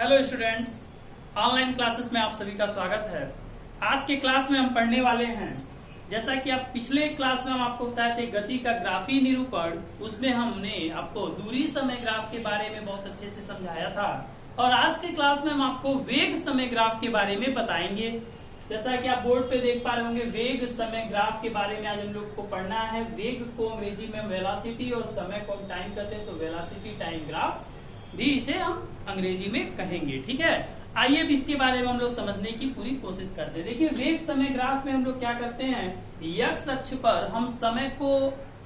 Hello students, online classes में आप सभी का स्वागत है। आज के क्लास में हम पढ़ने वाले हैं, जैसा कि आप पिछले क्लास में हम आपको बताए थे गति का ग्राफी निरूपण, उसमें हमने आपको दूरी समय ग्राफ के बारे में बहुत अच्छे से समझाया था। और आज के क्लास में हम आपको वेग समय ग्राफ के बारे में बताएंगे। जैसा कि आप बोर्ड पे देख पा रहे होंगे, वेग समय ग्राफ के बारे में आज हम लोग को पढ़ना है। वेग को अंग्रेजी में वेलोसिटी और समय को हम टाइम कहते हैं, तो वेलोसिटी टाइम ग्राफ भी इसे हम अंग्रेजी में कहेंगे। ठीक है, आइए अब इसके बारे में हम लोग समझने की पूरी कोशिश करते हैं। देखिए, वेग समय ग्राफ में हम लोग क्या करते हैं, एक्स अक्ष पर हम समय को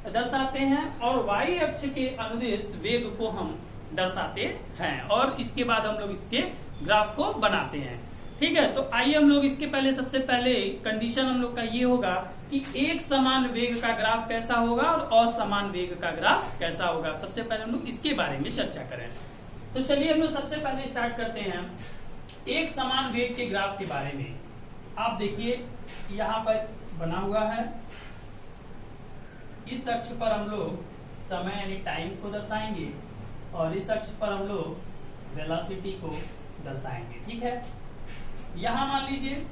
दर्शाते हैं और वाई अक्ष के अनुदेश वेग को हम दर्शाते हैं, और इसके बाद हम लोग इसके ग्राफ को बनाते हैं। ठीक है, तो आइए हम लोग इसके पहले सबसे पहले कंडीशन हम लोग का ये होगा कि एक समान वेग का ग्राफ कैसा होगा और असमान वेग का ग्राफ कैसा होगा। सबसे पहले हम लोग इसके बारे में चर्चा करें। तो चलिए हम लोग सबसे पहले स्टार्ट करते हैं एक समान वेग के ग्राफ के बारे में। आप देखिए, यहाँ पर बना हुआ है, इस अक्ष पर हम लोग समय यानी टाइम को दर्शाएंगे और इस अक्ष पर हम लोग वेलोसिटी को दर्शाएंगे। ठीक है, यहां मान लीजिए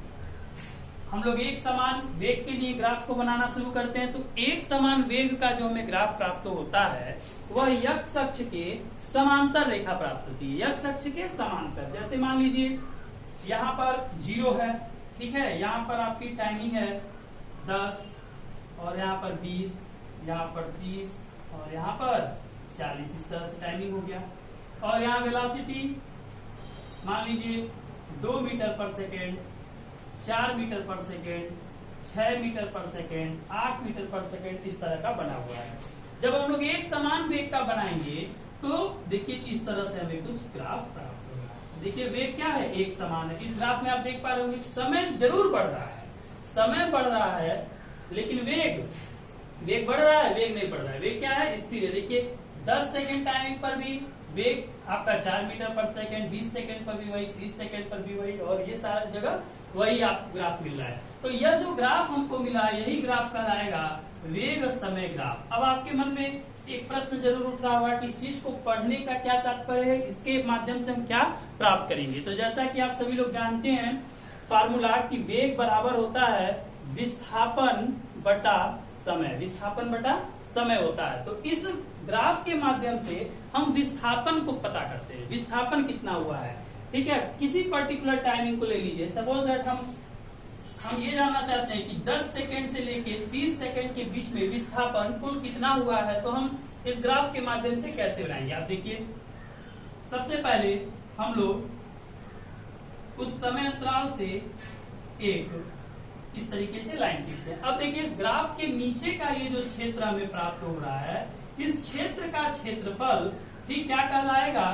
हम लोग एक समान वेग के लिए ग्राफ को बनाना शुरू करते हैं। तो एक समान वेग का जो हमें ग्राफ प्राप्त होता है वह एक्स अक्ष के समांतर रेखा प्राप्त होती है। एक्स अक्ष के समांतर, जैसे मान लीजिए यहाँ पर 0 है। ठीक है, यहाँ पर आपकी टाइमिंग है 10 और यहाँ पर 20, यहाँ पर 30 और यहाँ पर 40, इस तरह से टाइमिंग हो गया। और यहाँ वेलोसिटी मान लीजिए 2 मीटर पर सेकेंड, 4 मीटर पर सेकेंड, 6 मीटर पर सेकेंड, 8 मीटर पर सेकेंड, इस तरह का बना हुआ है। जब हम लोग एक समान वेग का बनाएंगे तो देखिए इस तरह से हमें कुछ ग्राफ प्राप्त होगा। देखिए वेग क्या है, एक समान है। इस ग्राफ में आप देख पा रहे होंगे समय जरूर बढ़ रहा है, समय बढ़ रहा है, लेकिन वेग बढ़ रहा है, वेग नहीं बढ़ रहा है। वेग क्या है, स्थिर है। देखिए 10 सेकेंड टाइमिंग पर भी वेग आपका 4 मीटर पर सेकेंड, 20 सेकेंड पर भी वही, 30 सेकेंड पर भी वही, और ये सारा जगह वही आपको ग्राफ मिल रहा है। तो यह जो ग्राफ हमको मिला, यही ग्राफ कहलाएगा वेग समय ग्राफ। अब आपके मन में एक प्रश्न जरूर उठ रहा होगा कि इस चीज को पढ़ने का क्या तात्पर्य है, इसके माध्यम से हम क्या प्राप्त करेंगे। तो जैसा कि आप सभी लोग जानते हैं फार्मूला कि वेग बराबर होता है विस्थापन बटा समय, विस्थापन बटा समय होता है। तो इस ग्राफ के माध्यम से हम विस्थापन को पता करते हैं, विस्थापन कितना हुआ है। ठीक है, किसी पर्टिकुलर टाइमिंग को ले लीजिए, सपोज दैट हम ये जानना चाहते हैं कि 10 सेकेंड से लेके 30 सेकेंड के बीच में विस्थापन कुल कितना हुआ है। तो हम इस ग्राफ के माध्यम से कैसे बनाएंगे, आप देखिए। सबसे पहले हम लोग उस समय अंतराल से एक इस तरीके से लाइन खींचते हैं। अब देखिए इस ग्राफ के नीचे का ये जो क्षेत्र हमें प्राप्त हो रहा है, इस क्षेत्र का क्षेत्रफल ठीक क्या कहलाएगा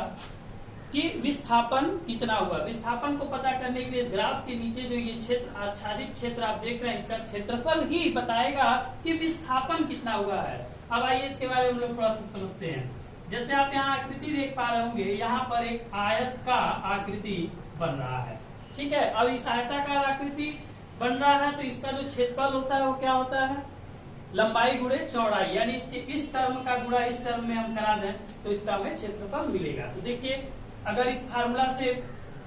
कि विस्थापन कितना हुआ। विस्थापन को पता करने के लिए इस ग्राफ के नीचे जो ये क्षेत्र, आच्छादित क्षेत्र आप देख रहे हैं, इसका क्षेत्रफल ही बताएगा कि विस्थापन कितना हुआ है। अब आइए इसके बारे में हम लोग थोड़ा सा समझते हैं। जैसे आप यहाँ आकृति देख पा रहे होंगे, यहाँ पर एक आयत का आकृति बन रहा है। ठीक है, अब इस आयताकार आकृति बन रहा है तो इसका जो क्षेत्रफल होता है वो क्या होता है, लंबाई गुणे चौड़ाई, यानी इसके इस टर्म का गुणा इस टर्म में हम करा दें तो इसका हमें क्षेत्रफल मिलेगा। तो देखिए अगर इस फार्मूला से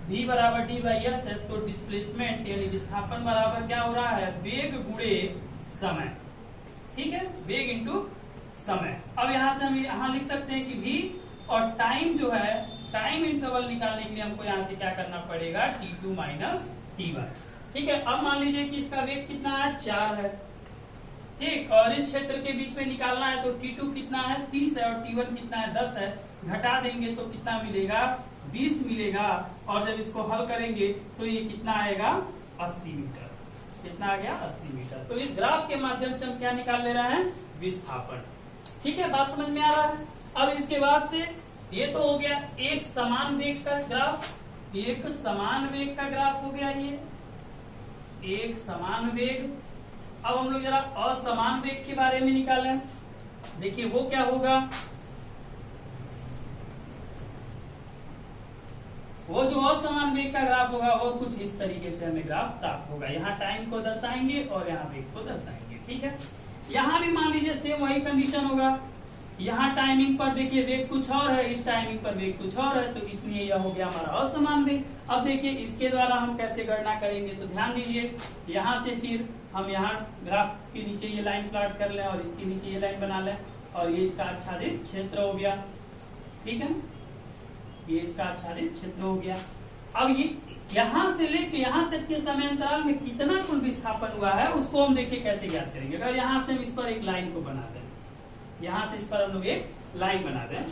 v बराबर डी बाई एस है तो डिस्प्लेसमेंट यानी विस्थापन बराबर क्या हो रहा है, वेग गुणे समय। ठीक है, वेग इंटू समय। अब यहाँ से हम यहाँ लिख सकते हैं कि v और टाइम जो है, टाइम इंटरवल निकालने के लिए हमको यहाँ से क्या करना पड़ेगा, t2 माइनस t1। ठीक है, अब मान लीजिए कि इसका वेग कितना है, 4 है। ठीक, और इस क्षेत्र के बीच में निकालना है तो t2 कितना है, 30 है, और t1 कितना है, 10 है। घटा देंगे तो कितना मिलेगा, 20 मिलेगा। और जब इसको हल करेंगे तो ये कितना आएगा, 80 मीटर। कितना आ गया, 80 मीटर। तो इस ग्राफ के माध्यम से हम क्या निकाल ले रहे हैं, विस्थापन। ठीक है, बात समझ में आ रहा है। अब इसके बाद से ये तो हो गया एक समान वेग का ग्राफ, एक समान वेग का ग्राफ हो गया ये एक समान वेग। अब हम लोग जरा असमान वेग के बारे में निकालें। देखिए वो क्या होगा, वो जो असमान वेग का ग्राफ होगा वो कुछ इस तरीके से हमें ग्राफ प्राप्त होगा। यहाँ टाइम को दर्शाएंगे और यहाँ वेग को दर्शाएंगे। ठीक है, यहाँ भी मान लीजिए सेम वही कंडीशन होगा, यहाँ टाइमिंग पर देखिए वेग कुछ और है, इस टाइमिंग पर वेग कुछ और है, तो इसलिए यह हो गया हमारा असमान वेग। अब देखिए इसके द्वारा हम कैसे गणना करेंगे, तो ध्यान दीजिए यहाँ से फिर हम यहाँ ग्राफ के नीचे ये लाइन प्लॉट कर लें और इसके नीचे ये लाइन बना लें, और ये इसका आच्छादित क्षेत्र हो गया, ठीक है, ये इसका आच्छादित क्षेत्र हो गया। अब ये यहाँ से लेके यहाँ तक के समय अंतराल में कितना कुल विस्थापन हुआ है उसको हम देखिए कैसे ज्ञात करेंगे। अगर यहाँ से हम इस पर एक लाइन को बना दें, यहाँ से इस पर हम लोग एक लाइन बना दें,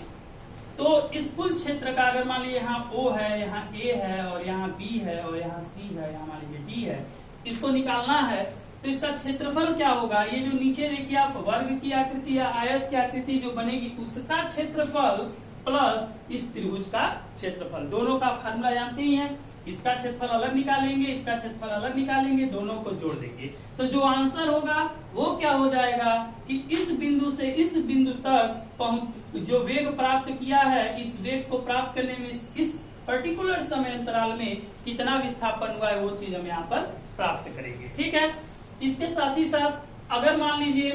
तो इस कुल क्षेत्र का अगर मान लीजिए यहाँ O है, यहाँ A है, और यहाँ B है, और यहाँ C है, यहाँ मान लीजिए D है, इसको निकालना है तो इसका क्षेत्रफल क्या होगा। ये जो नीचे देखिए आप वर्ग की आकृति या आयत की आकृति जो बनेगी उसका क्षेत्रफल प्लस इस त्रिभुज का क्षेत्रफल, दोनों का फार्मूला जानते ही हैं। इसका क्षेत्रफल अलग निकालेंगे, इसका क्षेत्रफल अलग निकालेंगे, दोनों को जोड़ देंगे, तो जो आंसर होगा वो क्या हो जाएगा कि इस बिंदु से इस बिंदु तक पहुंच जो वेग प्राप्त किया है, इस वेग को प्राप्त करने में इस पर्टिकुलर समय अंतराल में कितना विस्थापन हुआ है वो चीज हम यहाँ पर प्राप्त करेंगे, ठीक है। इसके साथ ही साथ अगर मान लीजिए,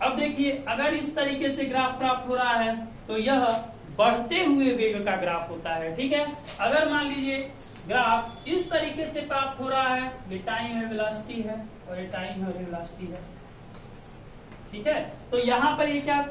अब देखिए अगर इस तरीके से ग्राफ प्राप्त हो रहा है तो यह बढ़ते हुए वेग का ग्राफ होता है, ठीक है। अगर मान लीजिए ग्राफ इस तरीके से प्राप्त हो रहा है, ये टाइम है, वेलोसिटी है, और ये टाइम है, वेलोसिटी है, ठीक है, तो यहाँ पर ये क्या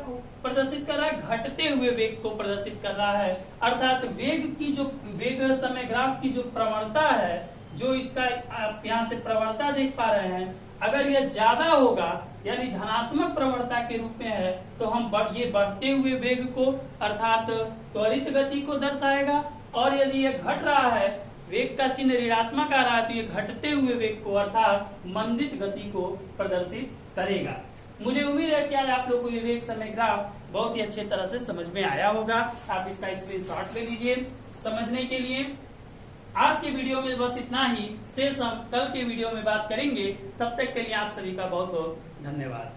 प्रदर्शित कर रहा है, घटते हुए वेग को प्रदर्शित कर रहा है। अर्थात वेग की जो वेग समय ग्राफ की जो प्रवणता है, जो इसका आप यहाँ से प्रवणता देख पा रहे हैं, अगर यह ज्यादा होगा यानी धनात्मक प्रवणता के रूप में है तो हम ये बढ़ते हुए वेग को अर्थात त्वरित गति को दर्शाएगा, और यदि यह घट रहा है, वेग का चिन्ह ऋणात्मक आ रहा है, तो ये घटते हुए वेग को अर्थात मंदित गति को प्रदर्शित करेगा। मुझे उम्मीद है कि आज आप लोग को ये वेग समय ग्राफ बहुत ही अच्छे तरह से समझ में आया होगा। आप इसका स्क्रीनशॉट ले लीजिए समझने के लिए। आज के वीडियो में बस इतना ही, शेष हम कल के वीडियो में बात करेंगे। तब तक के लिए आप सभी का बहुत बहुत धन्यवाद।